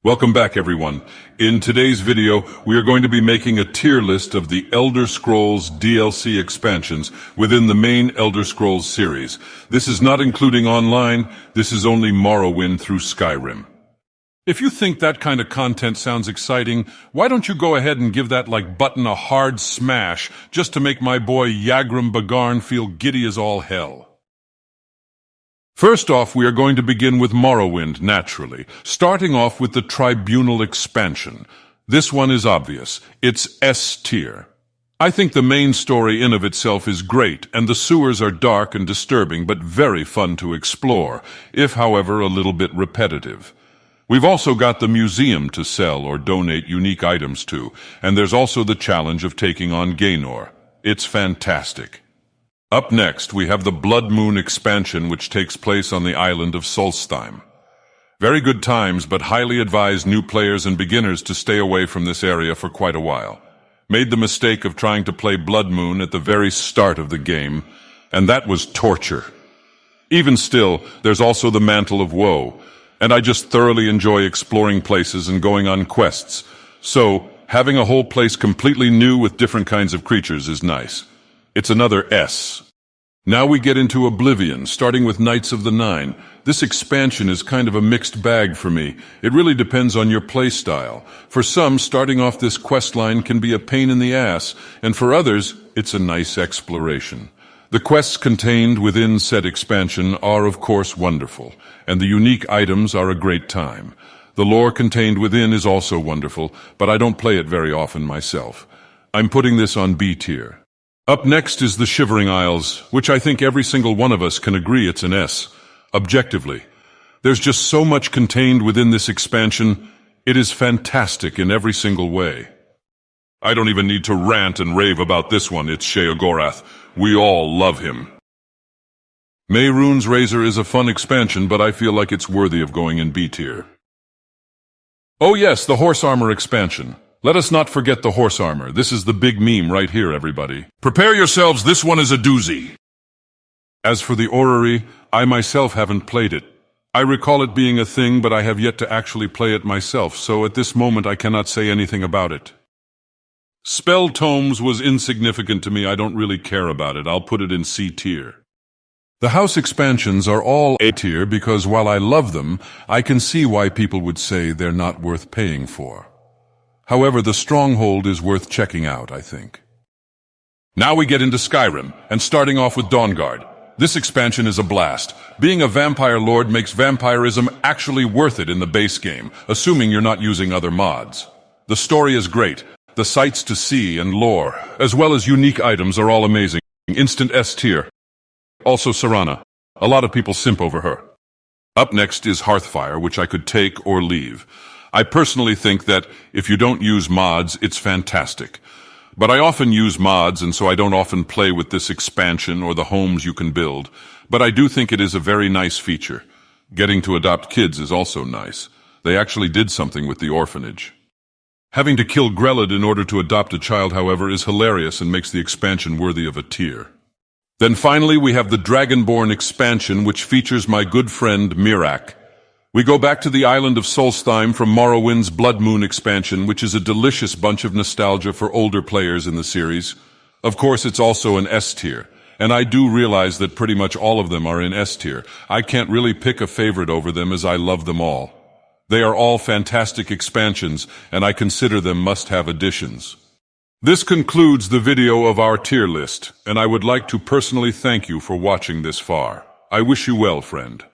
Welcome back, everyone. In today's video, we are going to be making a tier list of the Elder Scrolls DLC expansions within the main Elder Scrolls series. This is not including online, this is only Morrowind through Skyrim. If you think that kind of content sounds exciting, why don't you go ahead and give that button a hard smash just to make my boy Yagrum Bagarn feel giddy as all hell. First off, we are going to begin with Morrowind, naturally, starting off with the Tribunal expansion. This one is obvious. It's S tier. I think the main story in of itself is great, and the sewers are dark and disturbing, but very fun to explore, if, however, a little bit repetitive. We've also got the museum to sell or donate unique items to, and there's also the challenge of taking on Gaynor. It's fantastic. Up next, we have the Bloodmoon expansion, which takes place on the island of Solstheim. Very good times, but highly advise new players and beginners to stay away from this area for quite a while. Made the mistake of trying to play Bloodmoon at the very start of the game, and that was torture. Even still, there's also the Mantle of Woe, and I just thoroughly enjoy exploring places and going on quests. So, having a whole place completely new with different kinds of creatures is nice. It's another S. Now we get into Oblivion, starting with Knights of the Nine. This expansion is kind of a mixed bag for me. It really depends on your playstyle. For some, starting off this questline can be a pain in the ass, and for others, it's a nice exploration. The quests contained within said expansion are, of course, wonderful, and the unique items are a great time. The lore contained within is also wonderful, but I don't play it very often myself. I'm putting this on B tier. Up next is the Shivering Isles, which I think every single one of us can agree it's an S. Objectively. There's just so much contained within this expansion, it is fantastic in every single way. I don't even need to rant and rave about this one, it's Sheogorath. We all love him. Mehrunes Razor is a fun expansion, but I feel like it's worthy of going in B tier. Oh yes, the Horse Armor expansion. Let us not forget the horse armor. This is the big meme right here, everybody. Prepare yourselves, this one is a doozy. As for the orrery, I myself haven't played it. I recall it being a thing, but I have yet to actually play it myself, so at this moment I cannot say anything about it. Spell Tomes was insignificant to me. I don't really care about it. I'll put it in C tier. The house expansions are all A tier because while I love them, I can see why people would say they're not worth paying for. However, the Stronghold is worth checking out, I think. Now we get into Skyrim, and starting off with Dawnguard. This expansion is a blast. Being a vampire lord makes vampirism actually worth it in the base game, assuming you're not using other mods. The story is great. The sights to see and lore, as well as unique items, are all amazing. Instant S tier. Also Serana. A lot of people simp over her. Up next is Hearthfire, which I could take or leave. I personally think that if you don't use mods, it's fantastic. But I often use mods, and so I don't often play with this expansion or the homes you can build. But I do think it is a very nice feature. Getting to adopt kids is also nice. They actually did something with the orphanage. Having to kill Grelid in order to adopt a child, however, is hilarious and makes the expansion worthy of a tier. Then finally, we have the Dragonborn expansion, which features my good friend Miraak. We go back to the island of Solstheim from Morrowind's Bloodmoon expansion, which is a delicious bunch of nostalgia for older players in the series. Of course, it's also an S tier, and I do realize that pretty much all of them are in S tier. I can't really pick a favorite over them as I love them all. They are all fantastic expansions, and I consider them must-have additions. This concludes the video of our tier list, and I would like to personally thank you for watching this far. I wish you well, friend.